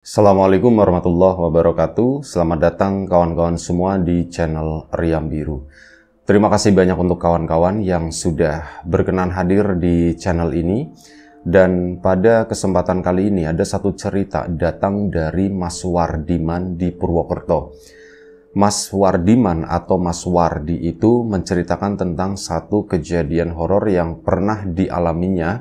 Assalamualaikum warahmatullahi wabarakatuh. Selamat datang kawan-kawan semua di channel Riam Biru. Terima kasih banyak untuk kawan-kawan yang sudah berkenan hadir di channel ini. Dan pada kesempatan kali ini ada satu cerita datang dari Mas Wardiman di Purwokerto. Mas Wardiman atau Mas Wardi itu menceritakan tentang satu kejadian horor yang pernah dialaminya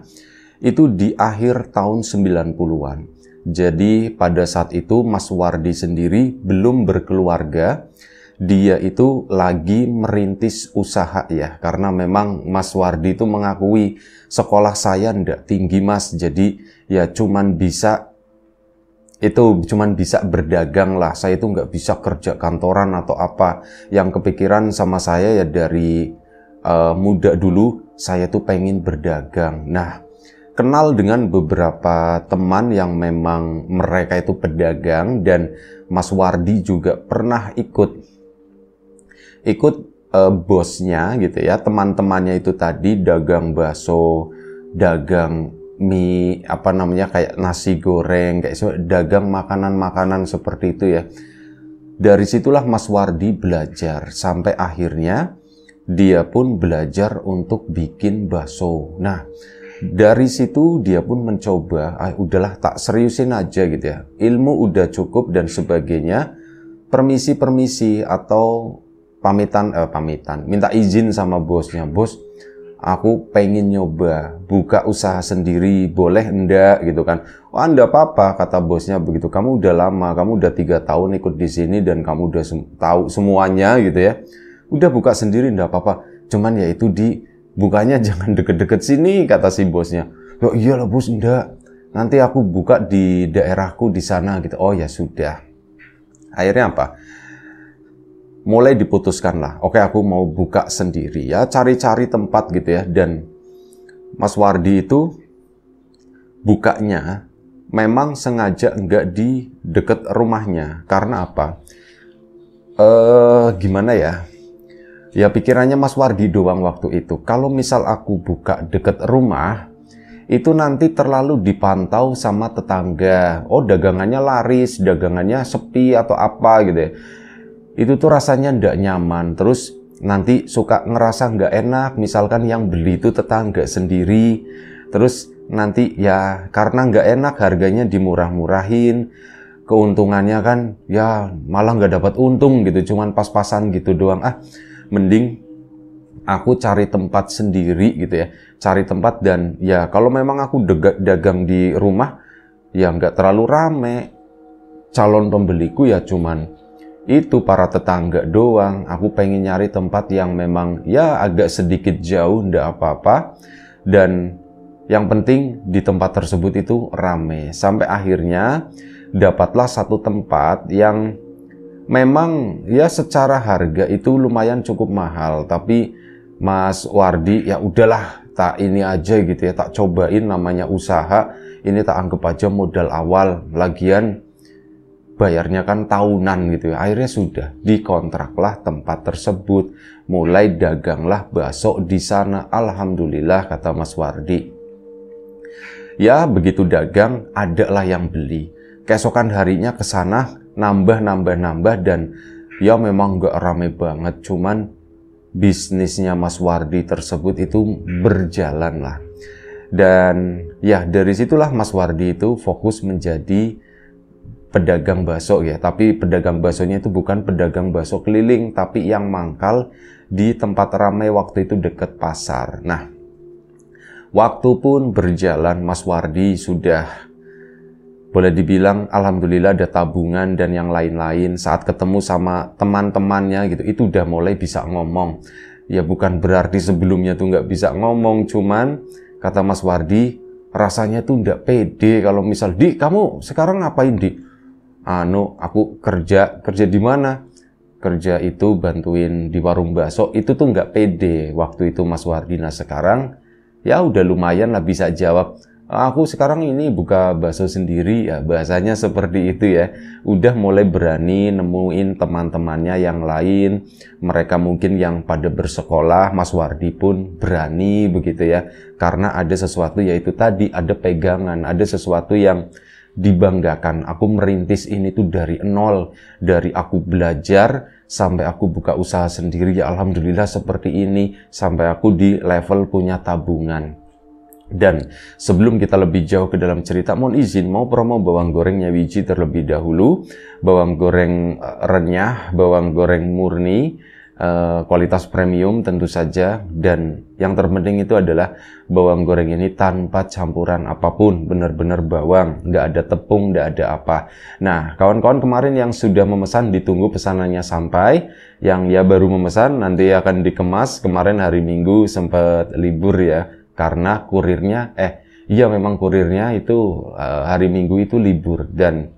itu di akhir tahun 90-an. Jadi pada saat itu Mas Wardi sendiri belum berkeluarga. Dia itu lagi merintis usaha ya. Karena memang Mas Wardi itu mengakui sekolah saya ndak tinggi mas. Jadi ya cuman bisa berdagang lah. Saya itu nggak bisa kerja kantoran atau apa. Yang kepikiran sama saya ya dari muda dulu saya tuh pengen berdagang. Nah, kenal dengan beberapa teman yang memang mereka itu pedagang, dan Mas Wardi juga pernah ikut bosnya gitu ya, teman-temannya itu tadi dagang bakso, dagang mie, kayak nasi goreng, kayak dagang makanan-makanan seperti itu ya. Dari situlah Mas Wardi belajar sampai akhirnya dia pun belajar untuk bikin bakso. Nah, dari situ dia pun mencoba, udahlah tak seriusin aja gitu ya. Ilmu udah cukup dan sebagainya. Permisi atau pamitan, minta izin sama bosnya. Bos, aku pengen nyoba buka usaha sendiri, boleh enggak gitu kan. Oh, enggak apa-apa, kata bosnya begitu. Kamu udah lama, kamu udah 3 tahun ikut di sini dan kamu udah tahu semuanya gitu ya. Udah buka sendiri enggak apa-apa. Cuman ya itu bukanya jangan deket-deket sini, kata si bosnya. Oh iyalah bos, enggak. Nanti aku buka di daerahku di sana gitu. Oh ya sudah. Akhirnya apa? Mulai diputuskan lah. Oke, aku mau buka sendiri ya. Cari-cari tempat gitu ya. Dan Mas Wardi itu bukanya memang sengaja enggak di deket rumahnya. Karena apa? Gimana ya? Ya pikirannya Mas Wardi doang waktu itu. Kalau misal aku buka deket rumah, itu nanti terlalu dipantau sama tetangga. Oh, dagangannya laris, dagangannya sepi atau apa gitu ya. Itu tuh rasanya ndak nyaman. Terus nanti suka ngerasa nggak enak. Misalkan yang beli itu tetangga sendiri. Terus nanti ya karena nggak enak harganya dimurah-murahin. Keuntungannya kan ya malah nggak dapat untung gitu. Cuman pas-pasan gitu doang. Mending aku cari tempat sendiri gitu ya. Cari tempat dan ya kalau memang aku dagang di rumah ya nggak terlalu rame. Calon pembeliku ya cuman itu para tetangga doang. Aku pengen nyari tempat yang memang ya agak sedikit jauh, nggak apa-apa. Dan yang penting di tempat tersebut itu rame. Sampai akhirnya dapatlah satu tempat yang memang ya secara harga itu lumayan cukup mahal, tapi Mas Wardi ya udahlah tak ini aja gitu ya, tak cobain namanya usaha, ini tak anggap aja modal awal, lagian bayarnya kan tahunan gitu ya. Akhirnya sudah dikontraklah tempat tersebut, mulai daganglah bakso di sana. Alhamdulillah, kata Mas Wardi. Ya begitu dagang, adalah yang beli. Keesokan harinya ke sana nambah dan ya memang nggak rame banget, cuman bisnisnya Mas Wardi tersebut itu berjalan lah. Dan ya dari situlah Mas Wardi itu fokus menjadi pedagang bakso ya. Tapi pedagang baksonya itu bukan pedagang bakso keliling, tapi yang mangkal di tempat ramai waktu itu dekat pasar. Nah, waktu pun berjalan, Mas Wardi sudah boleh dibilang alhamdulillah ada tabungan dan yang lain-lain. Saat ketemu sama teman-temannya gitu, itu udah mulai bisa ngomong. Ya bukan berarti sebelumnya tuh nggak bisa ngomong, cuman kata Mas Wardi rasanya tuh nggak pede kalau misal, "Di, kamu sekarang ngapain, Di?" Aku kerja di mana? Kerja itu bantuin di warung bakso. Itu tuh nggak pede waktu itu Mas Wardi. Nah sekarang ya udah lumayan lah bisa jawab. Aku sekarang ini buka bakso sendiri ya, bahasanya seperti itu ya. Udah mulai berani nemuin teman-temannya yang lain. Mereka mungkin yang pada bersekolah, Mas Wardi pun berani begitu ya. Karena ada sesuatu, yaitu tadi ada pegangan, ada sesuatu yang dibanggakan. Aku merintis ini tuh dari nol, dari aku belajar sampai aku buka usaha sendiri, ya alhamdulillah seperti ini, sampai aku di level punya tabungan. Dan sebelum kita lebih jauh ke dalam cerita, mohon izin mau promo bawang goreng Nyawiji terlebih dahulu. Bawang goreng renyah, bawang goreng murni, kualitas premium tentu saja, dan yang terpenting itu adalah bawang goreng ini tanpa campuran apapun, benar-benar bawang, nggak ada tepung, nggak ada apa. Nah, kawan-kawan kemarin yang sudah memesan, ditunggu pesanannya sampai, yang ya baru memesan nanti akan dikemas. Kemarin hari Minggu sempat libur ya, karena kurirnya, iya memang kurirnya itu hari Minggu itu libur. Dan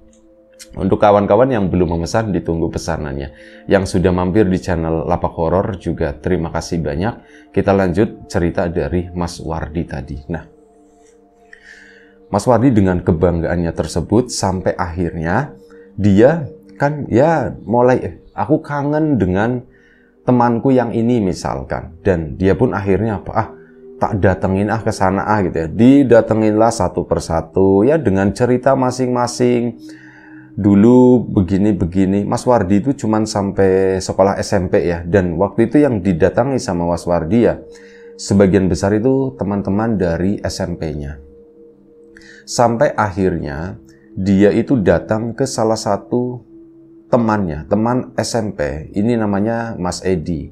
untuk kawan-kawan yang belum memesan, ditunggu pesanannya. Yang sudah mampir di channel Lapak Horor juga terima kasih banyak. Kita lanjut cerita dari Mas Wardi tadi. Nah, Mas Wardi dengan kebanggaannya tersebut sampai akhirnya dia kan ya mulai, aku kangen dengan temanku yang ini misalkan. Dan dia pun akhirnya apa? Tak datengin ke sana gitu ya. Didatenginlah satu persatu ya dengan cerita masing-masing. Dulu begini-begini. Mas Wardi itu cuman sampai sekolah SMP ya. Dan waktu itu yang didatangi sama Mas Wardi ya, sebagian besar itu teman-teman dari SMP-nya. Sampai akhirnya dia itu datang ke salah satu temannya, teman SMP. Ini namanya Mas Edi.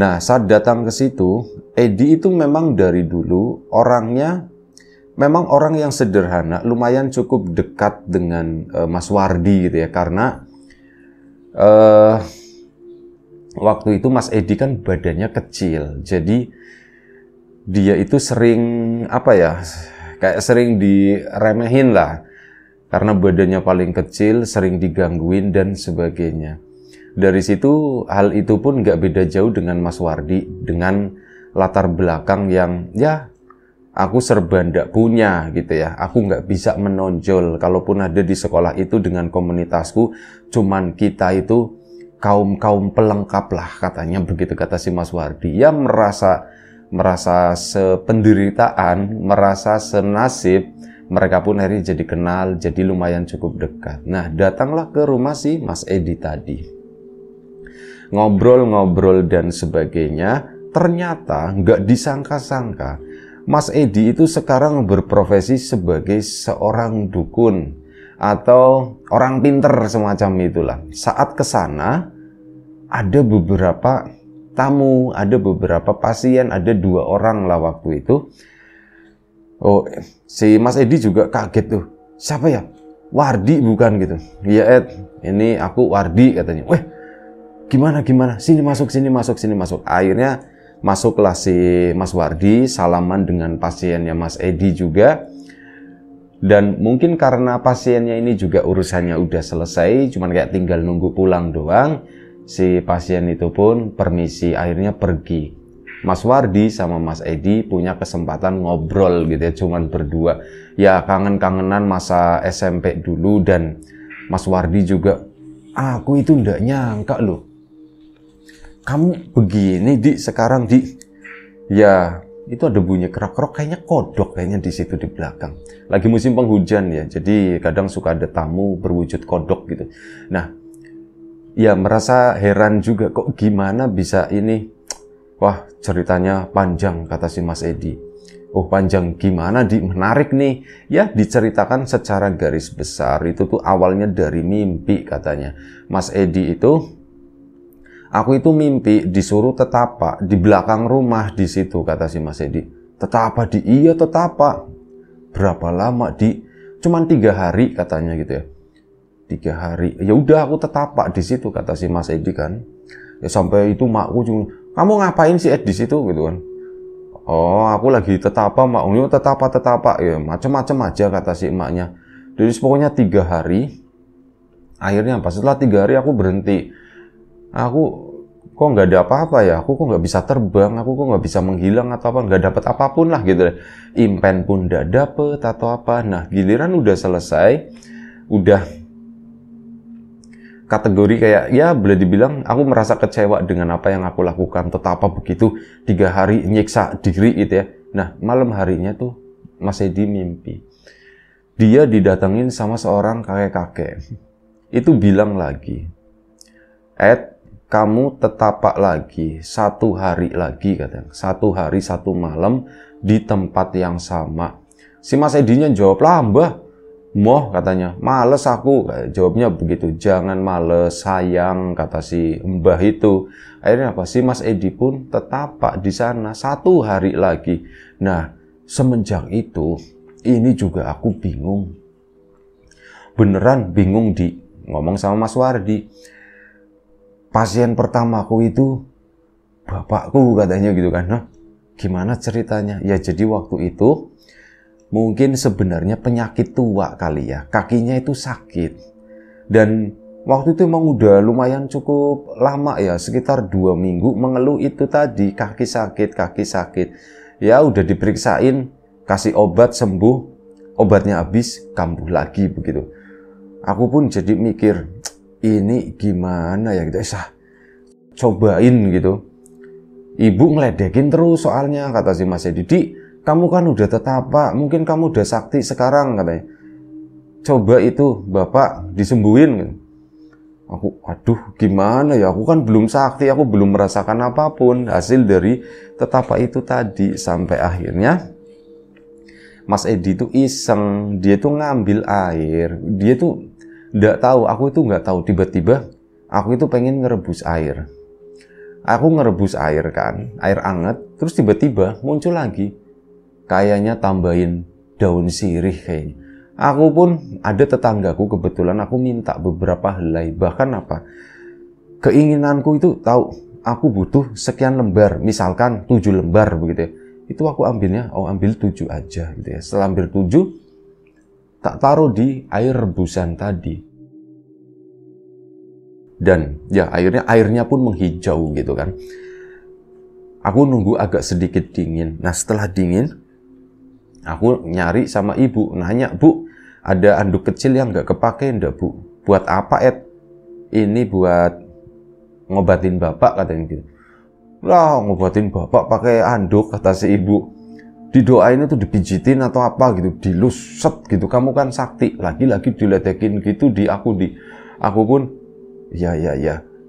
Nah, saat datang ke situ, Edi itu memang dari dulu orangnya memang orang yang sederhana, lumayan cukup dekat dengan Mas Wardi gitu ya, karena waktu itu Mas Edi kan badannya kecil, jadi dia itu sering apa ya, kayak sering diremehin lah, karena badannya paling kecil, sering digangguin dan sebagainya. Dari situ hal itu pun nggak beda jauh dengan Mas Wardi, dengan latar belakang yang ya aku serba ndak punya gitu ya. Aku nggak bisa menonjol. Kalaupun ada di sekolah itu dengan komunitasku, cuman kita itu kaum pelengkap lah katanya, begitu kata si Mas Wardi. Ya merasa sependeritaan, merasa senasib. Mereka pun akhirnya jadi kenal, jadi lumayan cukup dekat. Nah, datanglah ke rumah si Mas Edi tadi. Ngobrol-ngobrol dan sebagainya. Ternyata nggak disangka-sangka, Mas Edi itu sekarang berprofesi sebagai seorang dukun atau orang pinter semacam itulah. Saat ke sana ada beberapa tamu, ada beberapa pasien, ada 2 orang lah waktu itu. Oh, si Mas Edi juga kaget tuh. Siapa ya? Wardi bukan gitu. Iya Ed, ini aku Wardi katanya. Weh, gimana? Sini masuk. Akhirnya masuklah si Mas Wardi, salaman dengan pasiennya Mas Edi juga. Dan mungkin karena pasiennya ini juga urusannya udah selesai, cuman kayak tinggal nunggu pulang doang, si pasien itu pun permisi, akhirnya pergi. Mas Wardi sama Mas Edi punya kesempatan ngobrol gitu ya, cuman berdua. Ya kangen-kangenan masa SMP dulu, dan Mas Wardi juga, aku itu ndak nyangka loh, kamu begini Di sekarang Di. Ya itu ada bunyi kerak-kerak, kayaknya kodok kayaknya di situ di belakang. Lagi musim penghujan ya, jadi kadang suka ada tamu berwujud kodok gitu. Nah, ya merasa heran juga, kok gimana bisa ini. Wah, ceritanya panjang kata si Mas Edi. Oh panjang gimana Di? Menarik nih. Ya diceritakan secara garis besar. Itu tuh awalnya dari mimpi katanya. Mas Edi itu, aku itu mimpi disuruh tetapa di belakang rumah di situ kata si Mas Edi. Tetapa Di? Iya tetapa. Berapa lama Di? Cuman 3 hari katanya gitu ya. 3 hari. Ya udah aku tetapa di situ kata si Mas Edi kan. Ya sampai itu makku cuma, kamu ngapain sih Ed di situ gitu kan. Oh aku lagi tetapa mak. Oh tetapa ya macam-macam aja kata si emaknya. Jadi pokoknya 3 hari. Akhirnya pas setelah 3 hari aku berhenti. Aku kok nggak ada apa-apa ya, aku kok nggak bisa terbang, aku kok nggak bisa menghilang atau apa, nggak dapat apapun lah gitu. Impen pun nggak dapet atau apa. Nah giliran udah selesai, udah kategori kayak ya boleh dibilang aku merasa kecewa dengan apa yang aku lakukan. Tetapa begitu 3 hari nyiksa diri gitu ya. Nah malam harinya tuh Mas Edi mimpi dia didatengin sama seorang kakek-kakek. Itu bilang lagi, Ed, kamu tetapak lagi 1 hari lagi katanya. 1 hari 1 malam di tempat yang sama. Si Mas Edinya jawab, lah Mbah, moh katanya, males aku. Jawabnya begitu, jangan males sayang, kata si Mbah itu. Akhirnya apa? Si Mas Edi pun tetapak di sana 1 hari lagi. Nah, semenjak itu, ini juga aku bingung. Beneran bingung ngomong sama Mas Wardi. Pasien pertamaku itu bapakku katanya gitu kan. Nah, gimana ceritanya? Ya jadi waktu itu mungkin sebenarnya penyakit tua kali ya. Kakinya itu sakit. Dan waktu itu emang udah lumayan cukup lama ya. Sekitar 2 minggu mengeluh itu tadi. Kaki sakit. Ya udah diperiksain. Kasih obat sembuh. Obatnya habis. Kambuh lagi begitu. Aku pun jadi mikir, ini gimana ya gitu, cobain gitu. Ibu ngeledekin terus soalnya, kata si Mas Edi, kamu kan udah tetapak, mungkin kamu udah sakti sekarang katanya. Coba itu bapak disembuhin gitu. Aku, aduh gimana ya, aku kan belum sakti, aku belum merasakan apapun hasil dari tetapak itu tadi. Sampai akhirnya Mas Edi itu iseng, dia tuh ngambil air, dia tuh nggak tahu, aku itu nggak tahu, tiba-tiba aku itu pengen ngerebus air. Aku ngerebus air kan, air anget, terus tiba-tiba muncul lagi. Kayaknya tambahin daun sirih kayaknya. Aku pun ada tetanggaku kebetulan aku minta beberapa helai, bahkan apa? Keinginanku itu tahu, aku butuh sekian lembar, misalkan 7 lembar begitu ya. Itu aku ambilnya, ambil 7 aja gitu ya. Setelah ambil 7, tak taruh di air rebusan tadi. Dan ya airnya pun menghijau gitu kan. Aku nunggu agak sedikit dingin. Nah setelah dingin, aku nyari sama ibu, nanya, Bu, ada anduk kecil yang nggak kepake enggak Bu? Buat apa Ed? Ini buat ngobatin bapak katanya gitu. Lah ngobatin bapak pakai anduk, kata si ibu. Didoain itu dipijitin atau apa gitu, dilus set gitu, kamu kan sakti, lagi-lagi diledekin gitu aku pun ya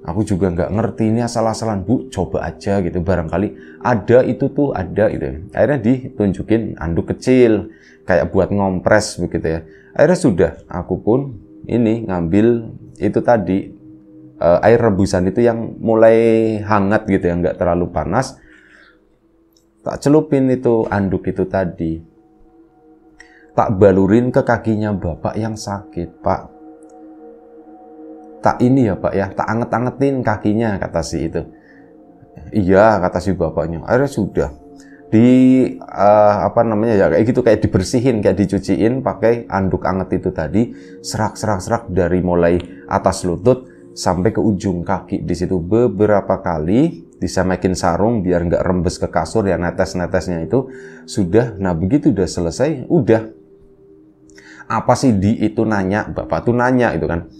aku juga nggak ngerti ini asal-asalan Bu, coba aja gitu, barangkali ada itu tuh ada gitu. Akhirnya ditunjukin anduk kecil kayak buat ngompres begitu ya. Akhirnya sudah, aku pun ini ngambil itu tadi air rebusan itu yang mulai hangat gitu ya, nggak terlalu panas. Tak celupin itu anduk itu tadi. Tak balurin ke kakinya bapak yang sakit, Pak. Tak ini ya Pak ya, tak anget-angetin kakinya, kata si itu. Iya, kata si bapaknya. Akhirnya sudah. Ya kayak gitu, kayak dibersihin, kayak dicuciin pakai anduk anget itu tadi. Serak dari mulai atas lutut sampai ke ujung kaki. Di situ beberapa kali disemekin sarung biar nggak rembes ke kasur ya, netes-netesnya itu sudah. Nah begitu udah selesai, udah. Apa sih itu nanya, bapak tuh nanya itu kan.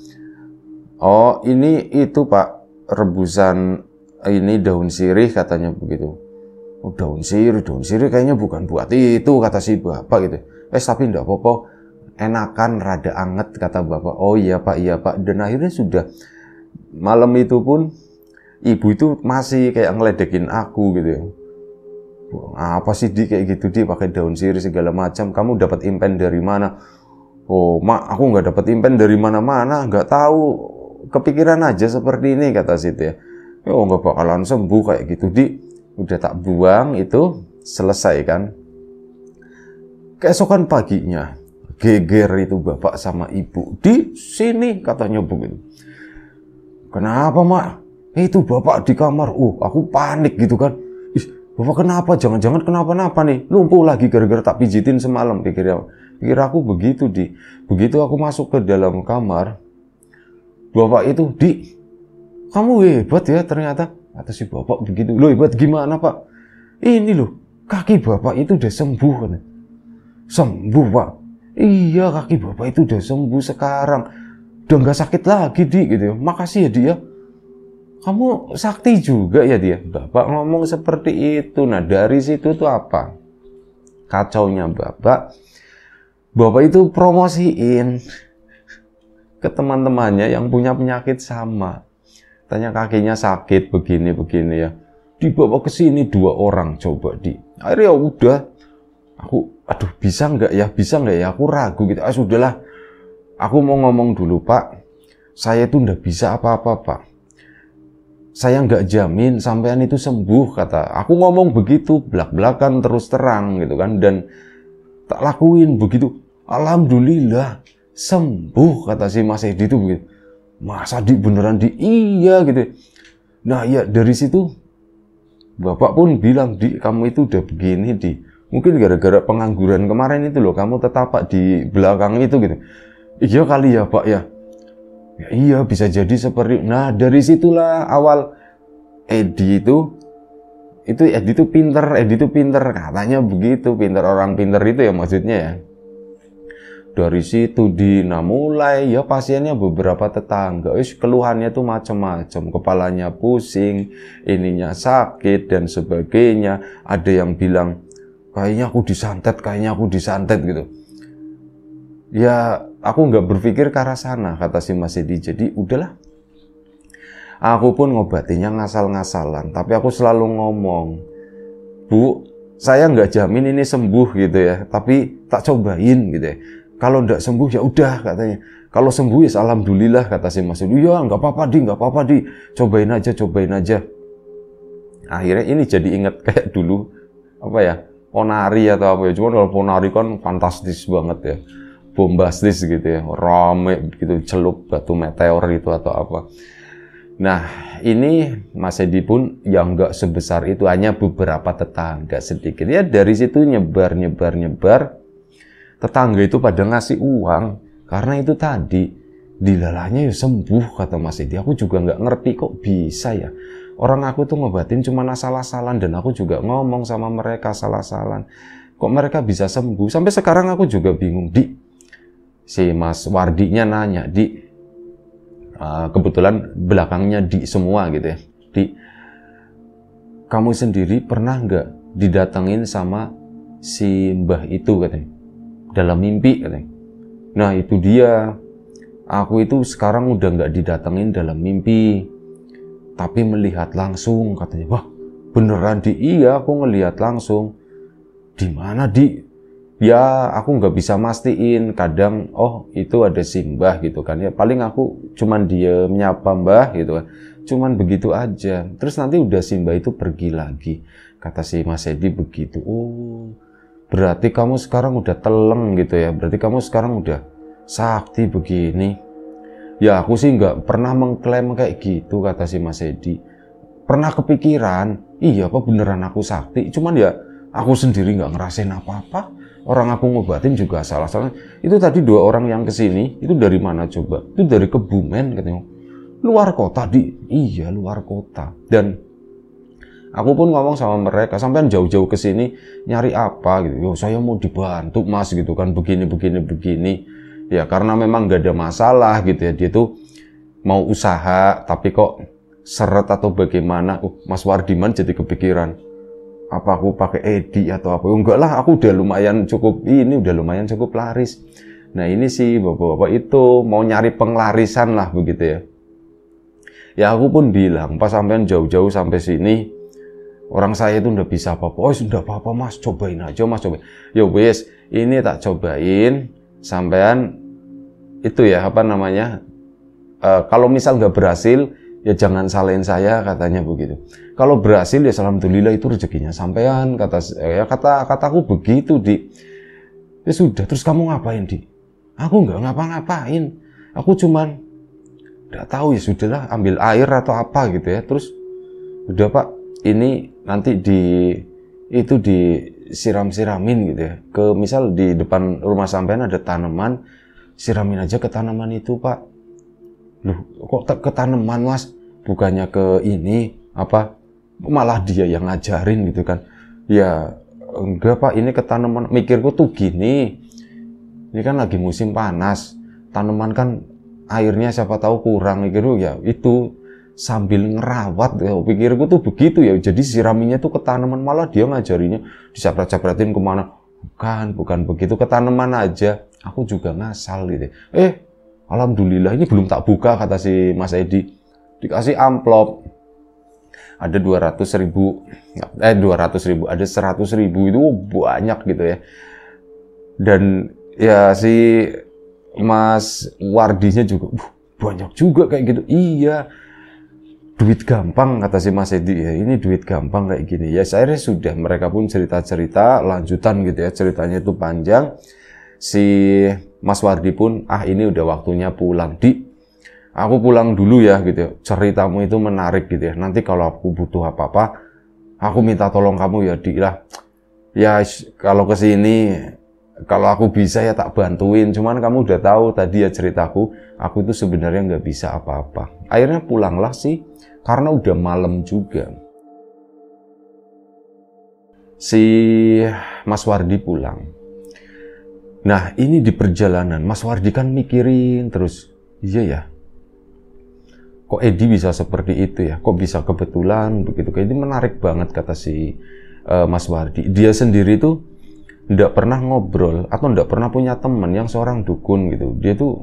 Oh ini itu Pak, rebusan ini daun sirih katanya begitu. Oh daun sirih kayaknya bukan buat itu, kata si bapak gitu. Tapi enggak apa-apa, enakan rada anget, kata bapak. Oh iya Pak. Dan akhirnya sudah. Malam itu pun ibu itu masih kayak ngeledekin aku gitu ya. Apa sih kayak gitu pakai daun sirih segala macam, kamu dapat impen dari mana? Oh mak, aku nggak dapat impen dari mana-mana, nggak tahu, kepikiran aja seperti ini, kata situ ya. Oh nggak bakalan sembuh kayak gitu udah tak buang itu, selesai kan. Keesokan paginya geger itu bapak sama ibu, di sini katanya begitu. Kenapa mak? Itu bapak di kamar. Aku panik gitu kan. Bapak kenapa? Jangan-jangan kenapa-napa nih? Lumpuh lagi gara-gara tak pijitin semalam, pikir aku begitu. Begitu aku masuk ke dalam kamar, bapak itu, kamu hebat ya ternyata, kata si bapak begitu. Loh hebat gimana Pak? Ini loh, kaki bapak itu udah sembuh kan? Sembuh Pak? Iya, kaki bapak itu udah sembuh sekarang. Udah nggak sakit lagi gitu. Makasih ya dia. Kamu sakti juga ya dia. Bapak ngomong seperti itu. Nah dari situ tuh apa? Kacaunya bapak. Bapak itu promosiin ke teman-temannya yang punya penyakit sama. Tanya kakinya sakit begini-begini ya. Dibawa ke sini 2 orang coba di. Akhirnya ya udah. Aduh bisa nggak ya? Aku ragu gitu. Sudahlah. Aku mau ngomong dulu Pak. Saya itu nggak bisa apa-apa Pak. Saya nggak jamin sampean itu sembuh kata. Aku ngomong begitu belak-belakan terus terang gitu kan. Dan tak lakuin begitu. Alhamdulillah sembuh kata si Mas Edi itu begitu. Masa di beneran di iya gitu. Nah ya dari situ Bapak pun bilang di kamu itu udah begini di. Mungkin gara-gara pengangguran kemarin itu loh kamu tetapak di belakang itu gitu. Iya kali ya Pak ya. Ya iya bisa jadi seperti. Nah dari situlah awal Edi itu pinter katanya begitu, pinter orang pinter itu ya maksudnya ya. Dari situ mulai ya pasiennya beberapa tetangga, keluhannya tuh macam-macam, kepalanya pusing, ininya sakit dan sebagainya. Ada yang bilang kayaknya aku disantet gitu. Ya aku nggak berpikir ke arah sana kata si Mas Edi. Jadi udahlah. Aku pun ngobatinya ngasal-ngasalan, tapi aku selalu ngomong, Bu, saya nggak jamin ini sembuh gitu ya, tapi tak cobain gitu ya. Kalau nggak sembuh ya udah katanya. Kalau sembuh ya alhamdulillah kata si Mas Edi. Ya nggak apa-apa di, cobain aja. Akhirnya ini jadi inget kayak dulu apa ya, ponari atau apa ya. Cuma kalau ponari kan fantastis banget ya, bombastis gitu ya, rame gitu, celup batu meteor itu atau apa. Nah ini Mas Edi pun yang nggak sebesar itu, hanya beberapa tetangga sedikit ya. Dari situ nyebar. Tetangga itu pada ngasih uang karena itu tadi dilalahnya ya sembuh kata Mas Edi. Aku juga nggak ngerti kok bisa ya. Orang aku tuh ngobatin cuma asal-asalan dan aku juga ngomong sama mereka asal-asalan. Kok mereka bisa sembuh? Sampai sekarang aku juga bingung di. Si Mas Wardinya nanya di. Kebetulan belakangnya di semua gitu ya. Di, kamu sendiri pernah nggak didatengin sama si mbah itu katanya dalam mimpi katanya. Nah itu dia, aku itu sekarang udah nggak didatengin dalam mimpi, tapi melihat langsung katanya. Wah beneran di, iya aku ngelihat langsung. Di mana di? Ya aku nggak bisa mastiin, kadang oh itu ada si mbah gitu kan ya, paling aku cuman diem nyapa mbah gitu kan, cuman begitu aja. Terus nanti udah si mbah itu pergi lagi, kata si Mas Edi begitu. Oh berarti kamu sekarang udah teleng gitu ya, berarti kamu sekarang udah sakti begini. Ya aku sih nggak pernah mengklaim kayak gitu kata si Mas Edi. Pernah kepikiran, iya apa beneran aku sakti, cuman ya aku sendiri nggak ngerasain apa-apa. Orang aku ngobatin juga salah-salah. Itu tadi 2 orang yang kesini, itu dari mana coba? Itu dari Kebumen katanya. Luar kota di, iya luar kota. Dan aku pun ngomong sama mereka, sampean jauh-jauh kesini nyari apa gitu. Yo saya mau dibantu mas gitu kan, begini. Ya karena memang gak ada masalah gitu ya. Dia tuh mau usaha, tapi kok seret atau bagaimana. Mas Wardiman jadi kepikiran. Apa aku pakai Edi atau apa? Enggak lah, aku udah lumayan cukup laris. Nah ini sih bapak-bapak itu mau nyari penglarisan lah begitu ya. Ya aku pun bilang, pas sampean jauh-jauh sampai sini, orang saya itu udah bisa apa-apa. Oh sudah apa-apa mas, cobain aja mas, cobain. Ya wes, ini tak cobain, sampean itu ya apa namanya. Kalau misal nggak berhasil, ya jangan salahin saya katanya begitu. Kalau berhasil ya alhamdulillah itu rezekinya sampean kataku begitu di. Ya sudah, terus kamu ngapain di? Aku nggak ngapa-ngapain. Aku cuman nggak tahu ya sudahlah ambil air atau apa gitu ya. Terus udah Pak, ini nanti disiram-siramin gitu ya. Ke misal di depan rumah sampean ada tanaman, siramin aja ke tanaman itu Pak. Loh, kok ke tanaman mas? Bukannya ke ini apa? Malah dia yang ngajarin gitu kan? Ya enggak Pak, ini ke tanaman. Mikirku tuh gini, ini kan lagi musim panas, tanaman kan airnya siapa tahu kurang. Mikirku ya itu sambil ngerawat. Ya, pikirku tuh begitu ya. Jadi siraminya tuh ke tanaman, malah dia ngajarinya disaprat-sapratin kemana? bukan begitu, ke tanaman aja aku juga ngasal gitu. Alhamdulillah ini belum tak buka, kata si Mas Edi. Dikasih amplop. Ada 200.000, ada 100.000, itu banyak gitu ya. Dan ya si Mas Wardinya juga, banyak juga kayak gitu. Iya, duit gampang, kata si Mas Edi. Ya, ini duit gampang kayak gini. Ya akhirnya sudah, mereka pun cerita-cerita lanjutan gitu ya. Ceritanya itu panjang. Si Mas Wardi pun, ini udah waktunya pulang. Aku pulang dulu ya gitu ya. Ceritamu itu menarik gitu ya. Nanti kalau aku butuh apa-apa, aku minta tolong kamu ya, Di lah. Ya kalau kesini, kalau aku bisa ya tak bantuin. Cuman kamu udah tahu tadi ya ceritaku, aku itu sebenarnya nggak bisa apa-apa. Akhirnya pulanglah sih, karena udah malam juga. Si Mas Wardi pulang. Nah ini di perjalanan, Mas Wardi kan mikirin terus, iya ya, kok Edi bisa seperti itu ya, kok bisa kebetulan begitu. Kayak ini menarik banget, kata si Mas Wardi. Dia sendiri tuh nggak pernah ngobrol atau nggak pernah punya teman yang seorang dukun gitu. Dia tuh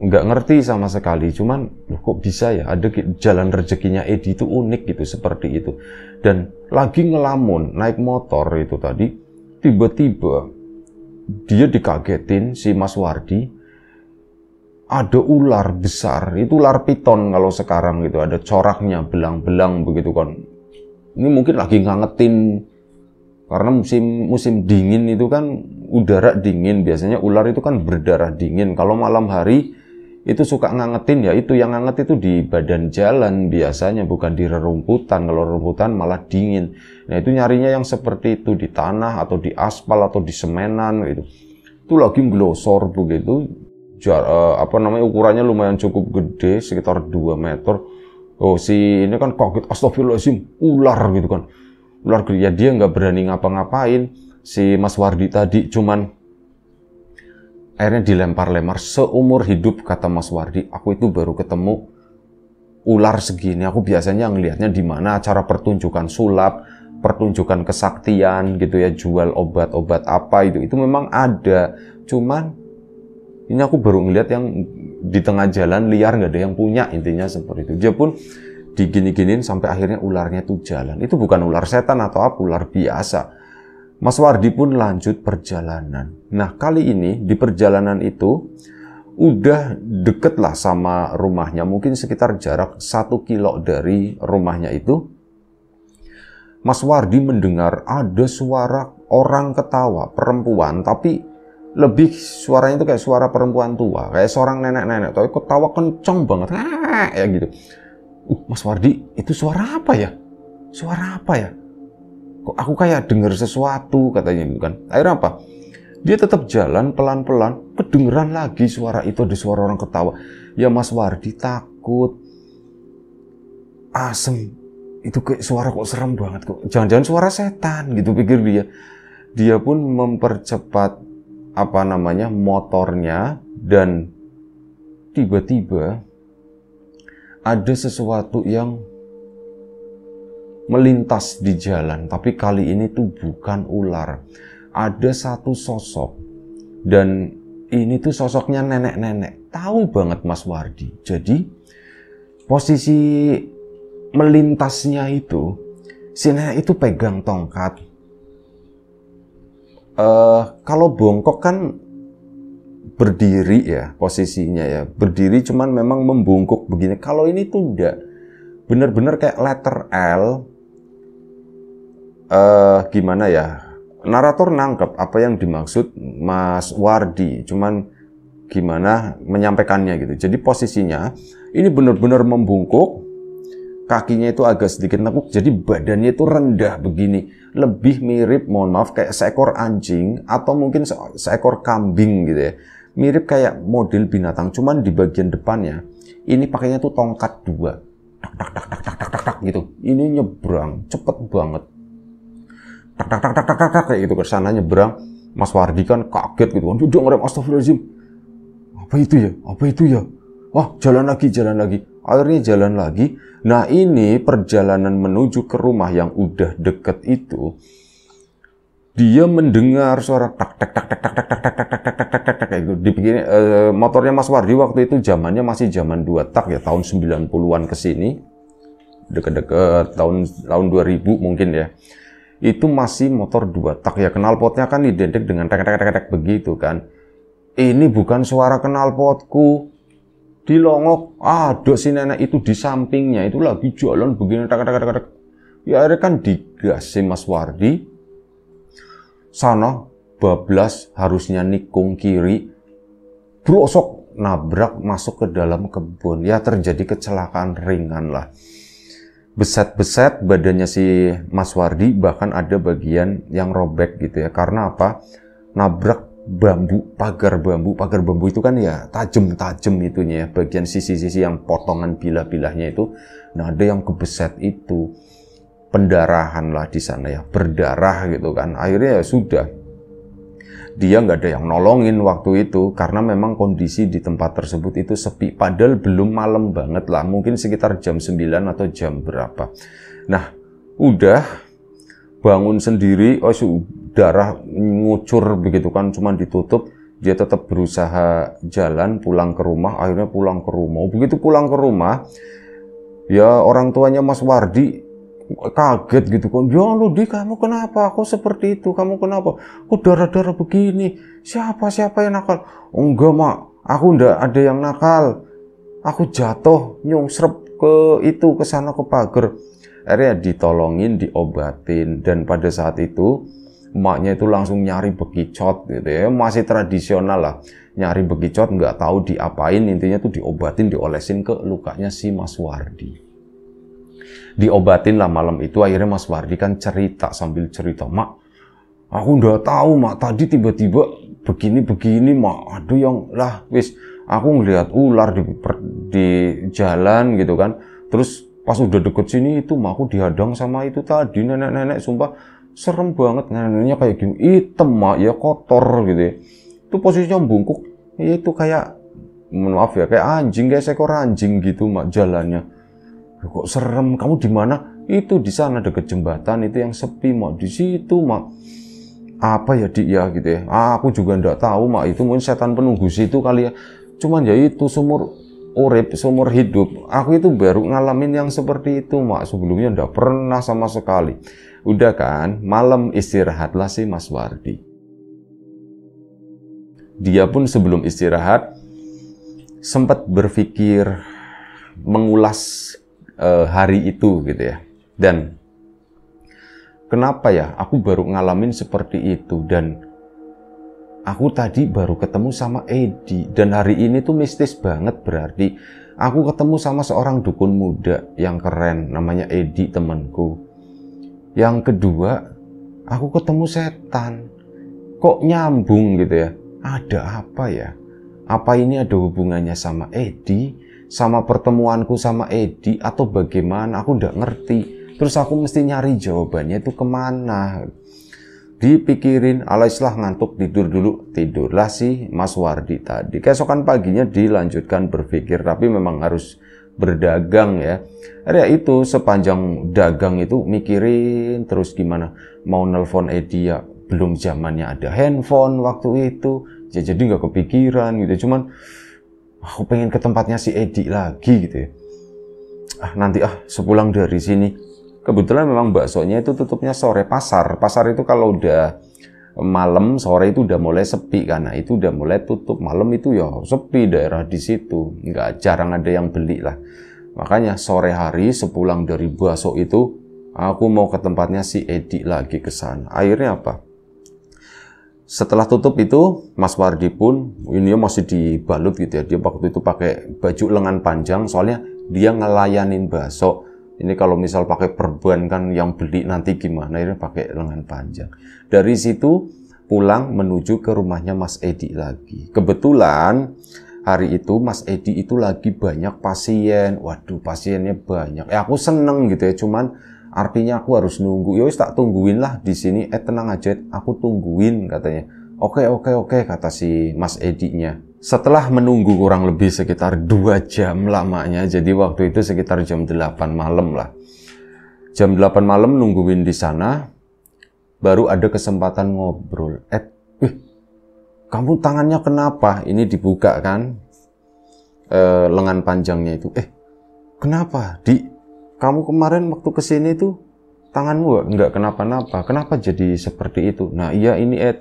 nggak ngerti sama sekali. Cuman kok bisa ya, ada jalan rezekinya Edi itu unik gitu, seperti itu. Dan lagi ngelamun naik motor itu tadi, tiba-tiba dia dikagetin si Mas Wardi, ada ular besar, itu ular piton kalau sekarang gitu, ada coraknya, belang-belang begitu kan. Ini mungkin lagi ngangetin, karena musim dingin itu kan udara dingin, biasanya ular itu kan berdarah dingin. Kalau malam hari itu suka ngangetin, ya itu yang nganget itu di badan jalan biasanya, bukan di rerumputan. Kalau rerumputan malah dingin. Nah itu nyarinya yang seperti itu, di tanah atau di aspal atau di semenan gitu. Itu lagi ngelosor begitu. Ukurannya lumayan cukup gede, sekitar 2 meter. Si ini kan kaget, astagfirullahaladzim, ular gitu kan. Ular gede, ya dia nggak berani ngapa-ngapain. Si Mas Wardi tadi cuman akhirnya dilempar-lempar. Seumur hidup, kata Mas Wardi, aku itu baru ketemu ular segini. Aku biasanya ngelihatnya di mana acara pertunjukan sulap, pertunjukan kesaktian gitu ya, jual obat-obat apa itu memang ada. Cuman ini aku baru ngeliat yang di tengah jalan liar, nggak ada yang punya, intinya seperti itu. Dia pun digini-giniin sampai akhirnya ularnya tuh jalan. Itu bukan ular setan atau apa, ular biasa. Mas Wardi pun lanjut perjalanan. Nah kali ini di perjalanan itu udah deket lah sama rumahnya, mungkin sekitar jarak 1 kilo dari rumahnya itu. Mas Wardi mendengar ada suara orang ketawa, perempuan, tapi lebih suaranya itu kayak suara perempuan tua, kayak seorang nenek-nenek, tapi ketawa kenceng banget, ya gitu. Mas Wardi, itu suara apa ya? Suara apa ya? Kok aku kayak dengar sesuatu, katanya bukan. Akhirnya apa? Dia tetap jalan pelan-pelan, kedengeran lagi suara itu, ada suara orang ketawa. Ya Mas Wardi takut. Asem. Itu kayak suara kok serem banget kok. Jangan-jangan suara setan gitu, pikir dia. Dia pun mempercepat motornya, dan tiba-tiba ada sesuatu yang melintas di jalan, tapi kali ini tuh bukan ular. Ada satu sosok, dan ini tuh sosoknya nenek-nenek. Tahu banget Mas Wardi. Jadi posisi melintasnya itu, si nenek itu pegang tongkat. Kalau bongkok kan berdiri ya posisinya ya, berdiri cuman memang membungkuk begini. Kalau ini tuh enggak, bener-bener kayak letter L. Gimana ya, narator nangkep apa yang dimaksud Mas Wardi, cuman gimana menyampaikannya gitu. Jadi posisinya ini benar-benar membungkuk, kakinya itu agak sedikit nekuk, jadi badannya itu rendah begini, lebih mirip, mohon maaf, kayak seekor anjing atau mungkin seekor kambing gitu ya, mirip kayak model binatang, cuman di bagian depannya ini pakainya tuh tongkat 2, tak gitu. Ini nyebrang cepet banget, tak kayak gitu, ke sana nyebrang. Mas Wardi kan kaget gitu kan, udah ngerem, astagfirullahaladzim, apa itu ya, wah jalan lagi, akhirnya jalan lagi. Nah ini perjalanan menuju ke rumah yang udah deket itu, Dia mendengar suara tak tak tak tak tak tak tak tak tak tak tak tak tak tak kayak gitu. Dibikin motornya Mas Wardi waktu itu zamannya masih zaman 2 tak ya, tahun 90-an ke sini. Deket-deket tahun 2000 mungkin ya. Itu masih motor 2 tak ya, knalpotnya kan identik dengan tek tek tek tek begitu kan. Ini bukan suara knalpotku. Dilongok, ada si nenek itu di sampingnya, itu lagi jalan begini tek tek tek tek. Ya akhirnya kan digas si Mas Wardi. Sana bablas harusnya nikung kiri, brosok nabrak masuk ke dalam kebun. Ya terjadi kecelakaan ringan lah. Beset-beset badannya si Mas Wardi, bahkan ada bagian yang robek gitu ya. Karena apa? Nabrak bambu, pagar bambu itu kan ya tajam-tajam itunya ya. Bagian sisi-sisi yang potongan bilah-bilahnya itu. Nah ada yang kebeset itu. Pendarahan lah di sana ya, berdarah gitu kan. Akhirnya ya sudah, dia nggak ada yang nolongin waktu itu karena memang kondisi di tempat tersebut itu sepi, padahal belum malam banget lah, mungkin sekitar jam 9 atau jam berapa. Nah udah bangun sendiri, darah ngucur begitu kan, cuman ditutup. Dia tetap berusaha jalan pulang ke rumah. Akhirnya pulang ke rumah. Begitu pulang ke rumah, ya orang tuanya Mas Wardi kaget gitu kan. Ya lu Di, kamu kenapa? Kok seperti itu? Kamu kenapa? Kok darah-darah begini? Siapa yang nakal? Oh, enggak mak, aku enggak ada yang nakal. Aku jatuh nyungsrep ke sana ke pagar. Akhirnya ditolongin, diobatin, dan pada saat itu emaknya itu langsung nyari bekicot gitu ya. Masih tradisional lah, nyari bekicot, nggak tahu diapain, intinya tuh diobatin, diolesin ke lukanya si Mas Wardi. Diobatin lah malam itu. Akhirnya Mas Wardi kan cerita, sambil cerita, mak, aku udah tahu mak, tadi tiba-tiba begini mak, aduh yang lah wis, aku ngelihat ular di jalan gitu kan. Terus pas udah deket sini itu mak, aku dihadang sama itu tadi nenek-nenek, sumpah serem banget, neneknya kayak gini, hitam mak ya, kotor gitu ya. Itu posisinya bungkuk, ya itu kayak, maaf ya, kayak anjing, kayak seekor anjing gitu mak jalannya. Kok serem, kamu di mana? Itu di sana deket jembatan itu yang sepi mak, di situ mak. Apa ya Dik ya gitu ya. Aku juga ndak tahu mak, itu mungkin setan penunggu situ kali ya. Cuman ya itu seumur hidup aku itu baru ngalamin yang seperti itu mak. Sebelumnya ndak pernah sama sekali. Udah kan, malam istirahatlah si Mas Wardi. Dia pun sebelum istirahat sempat berpikir, mengulas hari itu gitu ya. Dan kenapa ya aku baru ngalamin seperti itu, dan aku tadi baru ketemu sama Edi, dan hari ini tuh mistis banget. Berarti aku ketemu sama seorang dukun muda yang keren, namanya Edi, temanku. Yang kedua, aku ketemu setan. Kok nyambung gitu ya? Ada apa ya? Apa ini ada hubungannya sama Edi? Sama pertemuanku sama Edi atau bagaimana? Aku nggak ngerti. Terus aku mesti nyari jawabannya itu kemana? Dipikirin, alaislah ngantuk, tidur dulu. Tidurlah si Mas Wardi tadi. Keesokan paginya dilanjutkan berpikir, tapi memang harus berdagang ya. Ya itu, sepanjang dagang itu mikirin terus gimana mau nelpon Edi, ya belum zamannya ada handphone waktu itu. Ya, jadi nggak kepikiran gitu. Cuman aku pengen ke tempatnya si Edi lagi gitu ya. Nanti sepulang dari sini. Kebetulan memang baksonya itu tutupnya sore. Pasar itu kalau udah malam, sore itu udah mulai sepi, karena itu udah mulai tutup. Malam itu ya sepi daerah di situ, nggak, jarang ada yang beli lah. Makanya sore hari sepulang dari bakso itu, aku mau ke tempatnya si Edi lagi ke sana. Akhirnya apa? Setelah tutup itu, Mas Wardi pun, ini masih dibalut gitu ya. Dia waktu itu pakai baju lengan panjang, soalnya dia ngelayanin bakso. Ini kalau misal pakai perban kan yang beli nanti gimana, ini pakai lengan panjang. Dari situ pulang menuju ke rumahnya Mas Edi lagi. Kebetulan hari itu Mas Edi itu lagi banyak pasien. Waduh, pasiennya banyak. Aku seneng gitu ya, cuman artinya aku harus nunggu. Ya wis, tak tungguin lah di sini. Tenang aja, aku tungguin katanya. Oke, kata si Mas Edi-nya. Setelah menunggu kurang lebih sekitar 2 jam lamanya, jadi waktu itu sekitar jam 8 malam lah. Jam 8 malam nungguin di sana. baru ada kesempatan ngobrol. Kamu tangannya kenapa? Ini dibuka kan, lengan panjangnya itu. Kenapa? Kamu kemarin waktu kesini tuh tanganmu nggak kenapa-napa. Kenapa jadi seperti itu? Nah iya ini Ed,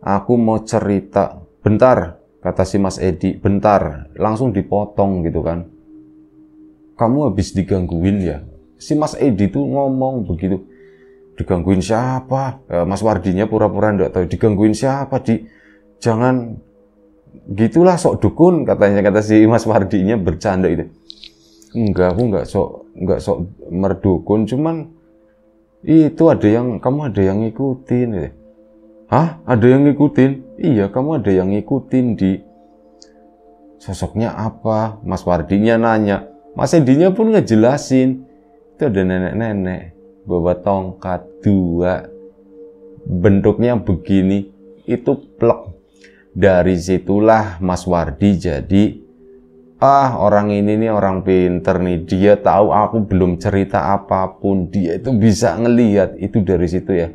aku mau cerita. Bentar, kata si Mas Edi. Bentar, langsung dipotong gitu kan. Kamu habis digangguin ya? Si Mas Edi tuh ngomong begitu. Digangguin siapa? Mas Wardinya pura-pura nggak tahu. Digangguin siapa? Jangan gitulah sok dukun, katanya, kata si Mas Wardinya bercanda itu. Enggak, aku nggak sok merdukun, cuman itu kamu ada yang ngikutin gitu. Hah? Ada yang ngikutin? Iya, kamu ada yang ngikutin di sosoknya apa? Mas Wardinya nanya. Mas Edinya pun ngejelasin. Itu ada nenek-nenek bawa tongkat 2, bentuknya begini. Itu plek. Dari situlah Mas Wardi jadi, orang ini nih orang pinter nih. Dia tahu aku belum cerita apapun. Dia itu bisa ngelihat. Itu dari situ ya.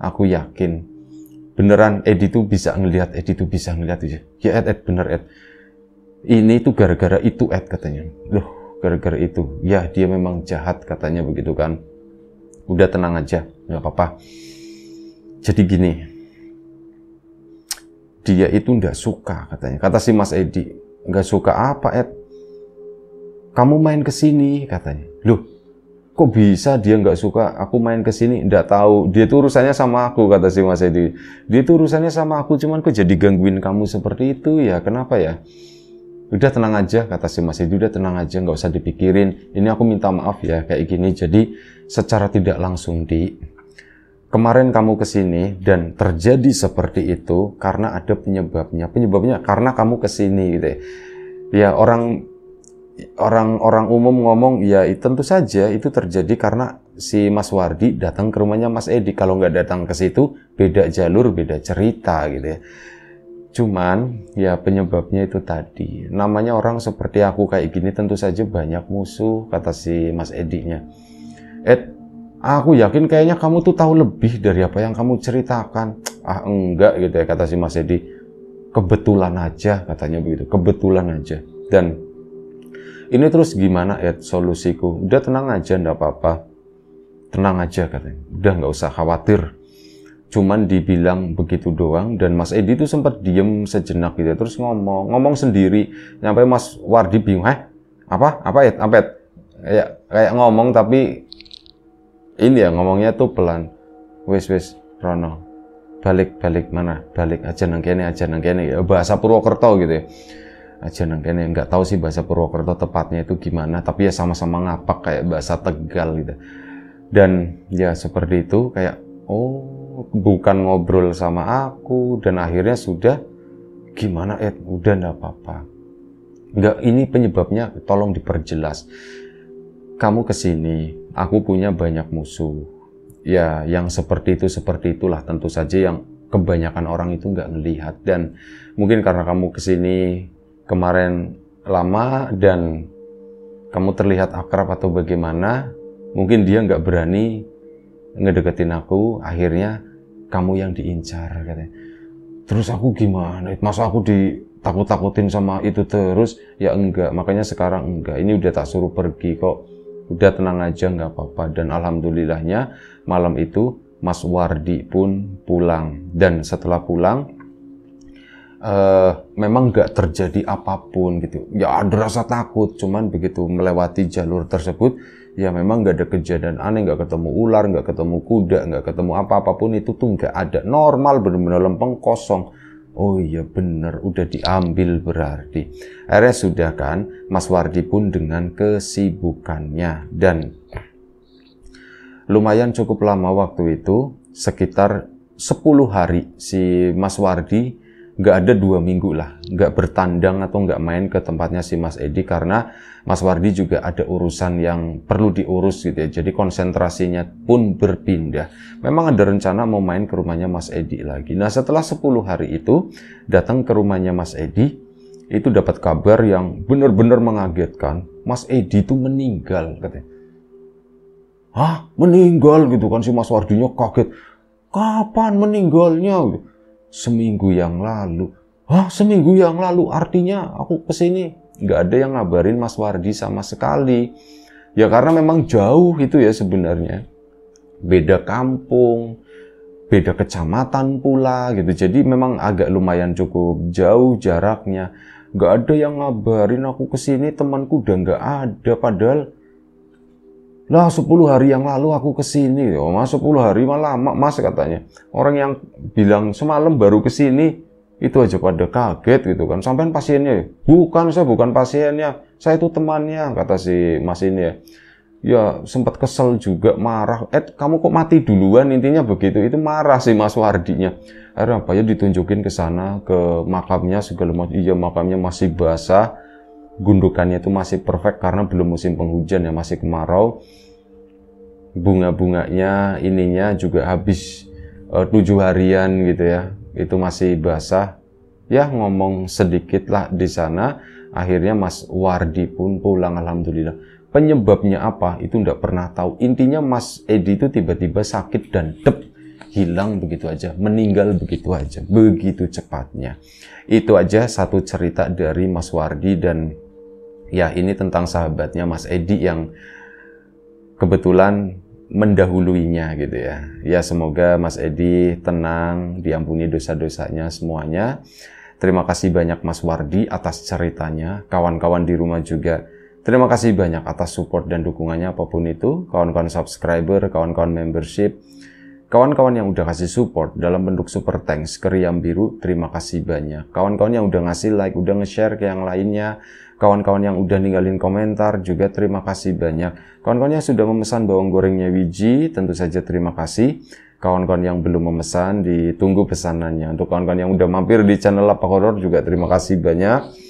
Aku yakin. Beneran Edi tuh bisa ngelihat. Ya Ed, bener Ed. Ini tuh gara-gara itu Ed, katanya. Loh, gara-gara itu. Ya, dia memang jahat, katanya begitu kan. Udah tenang aja, nggak apa-apa. Jadi gini, dia itu nggak suka, katanya. Kata si Mas Edi, nggak suka apa Ed? Kamu main kesini, katanya. Loh, kok bisa dia nggak suka aku main kesini? Nggak tahu, dia tuh urusannya sama aku, kata si Mas Edi. Dia tuh urusannya sama aku, cuman kok jadi gangguin kamu seperti itu ya? Kenapa ya? Udah tenang aja, kata si Mas Edi, udah tenang aja, nggak usah dipikirin. Ini aku minta maaf ya, kayak gini. Jadi secara tidak langsung kemarin kamu kesini dan terjadi seperti itu karena ada penyebabnya. Penyebabnya karena kamu kesini gitu ya. Ya orang umum ngomong ya tentu saja itu terjadi karena si Mas Wardi datang ke rumahnya Mas Edi. Kalau nggak datang ke situ beda jalur, beda cerita gitu ya. Cuman ya penyebabnya itu tadi. Namanya orang seperti aku kayak gini tentu saja banyak musuh, kata si Mas Edi-nya. Ed, aku yakin kayaknya kamu tuh tahu lebih dari apa yang kamu ceritakan. Enggak gitu ya, kata si Mas Edi. Kebetulan aja, katanya begitu. Kebetulan aja. Dan ini terus gimana Ed solusiku? Udah tenang aja, enggak apa-apa. Tenang aja, katanya. Udah nggak usah khawatir. Cuman dibilang begitu doang, dan Mas Edi tuh sempat diem sejenak gitu. Terus ngomong sendiri. Sampai Mas Wardi bingung. Apa Ed? Kayak ngomong tapi ini ya ngomongnya tuh pelan. Wes Rono, balik mana? Balik aja nang kene ya, bahasa Purwokerto gitu ya. Aja nang kene, nggak tahu sih bahasa Purwokerto tepatnya itu gimana, tapi ya sama-sama ngapak kayak bahasa Tegal gitu. Dan ya seperti itu, kayak bukan ngobrol sama aku, dan akhirnya sudah gimana Ed? Udah nggak apa-apa. Nggak, ini penyebabnya tolong diperjelas. Kamu kesini, aku punya banyak musuh. Ya, yang seperti itulah tentu saja yang kebanyakan orang itu nggak ngelihat. Dan mungkin karena kamu kesini kemarin lama dan kamu terlihat akrab atau bagaimana, mungkin dia nggak berani ngedeketin aku. Akhirnya kamu yang diincar, katanya. Terus aku gimana? Masa aku ditakut-takutin sama itu terus? Ya enggak, makanya sekarang enggak. Ini udah tak suruh pergi kok. Udah tenang aja, nggak apa-apa. Dan alhamdulillahnya malam itu Mas Wardi pun pulang. Dan setelah pulang memang nggak terjadi apapun gitu. Ya ada rasa takut, cuman begitu melewati jalur tersebut ya memang nggak ada kejadian aneh, nggak ketemu ular, nggak ketemu kuda, nggak ketemu apa-apapun. Itu tuh nggak ada, normal, benar-benar lempeng kosong. Oh iya bener, udah diambil berarti. Akhirnya sudah kan, Mas Wardi pun dengan kesibukannya. Dan lumayan cukup lama waktu itu, sekitar 10 hari si Mas Wardi nggak ada 2 minggu lah, nggak bertandang atau nggak main ke tempatnya si Mas Edi, karena Mas Wardi juga ada urusan yang perlu diurus gitu ya. Jadi konsentrasinya pun berpindah. Memang ada rencana mau main ke rumahnya Mas Edi lagi. Nah setelah 10 hari itu datang ke rumahnya Mas Edi, itu dapat kabar yang benar-benar mengagetkan. Mas Edi itu meninggal, katanya. Hah? Meninggal gitu kan, si Mas Wardinya kaget. Kapan meninggalnya? Seminggu yang lalu. Hah, seminggu yang lalu? Artinya aku kesini nggak ada yang ngabarin Mas Wardi sama sekali. Ya karena memang jauh itu ya sebenarnya. Beda kampung, beda kecamatan pula gitu. Jadi memang agak lumayan cukup jauh jaraknya. Nggak ada yang ngabarin aku kesini, temanku udah nggak ada. Padahal lah 10 hari yang lalu aku kesini. Oh, mas 10 hari malah lama mas katanya. Orang yang bilang semalam baru kesini itu aja pada kaget gitu kan. Sampai pasiennya, bukan saya bukan pasiennya, saya itu temannya, kata si mas ini ya. Ya sempat kesel juga, marah. Kamu kok mati duluan, intinya begitu. Itu marah sih Mas Wardinya. Akhirnya apa ya, ditunjukin ke sana, ke makamnya segala macam. Iya, makamnya masih basah, gundukannya itu masih perfect karena belum musim penghujan ya, masih kemarau. Bunga-bunganya ininya juga habis 7 harian gitu ya, itu masih basah. Ya ngomong sedikit lah di sana. Akhirnya Mas Wardi pun pulang, alhamdulillah. Penyebabnya apa itu nggak pernah tahu. Intinya Mas Edi itu tiba-tiba sakit dan hilang begitu aja, meninggal begitu aja, begitu cepatnya. Itu aja satu cerita dari Mas Wardi. Dan ya ini tentang sahabatnya Mas Edi yang kebetulan mendahuluinya gitu ya. Ya semoga Mas Edi tenang, diampuni dosa-dosanya semuanya. Terima kasih banyak Mas Wardi atas ceritanya. Kawan-kawan di rumah juga terima kasih banyak atas support dan dukungannya apapun itu. Kawan-kawan subscriber, kawan-kawan membership, kawan-kawan yang udah kasih support dalam bentuk super thanks ke Riam Biru, terima kasih banyak. Kawan-kawan yang udah ngasih like, udah nge-share ke yang lainnya, kawan-kawan yang udah ninggalin komentar juga terima kasih banyak. Kawan-kawan yang sudah memesan bawang gorengnya Wiji, tentu saja terima kasih. Kawan-kawan yang belum memesan, ditunggu pesanannya. Untuk kawan-kawan yang udah mampir di channel Lapak Horor juga terima kasih banyak.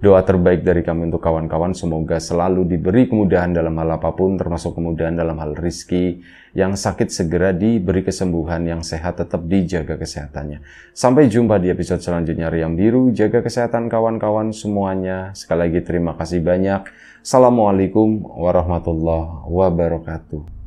Doa terbaik dari kami untuk kawan-kawan, semoga selalu diberi kemudahan dalam hal apapun, termasuk kemudahan dalam hal rizki. Yang sakit segera diberi kesembuhan, yang sehat tetap dijaga kesehatannya. Sampai jumpa di episode selanjutnya Riam Biru, jaga kesehatan kawan-kawan semuanya. Sekali lagi terima kasih banyak. Assalamualaikum warahmatullahi wabarakatuh.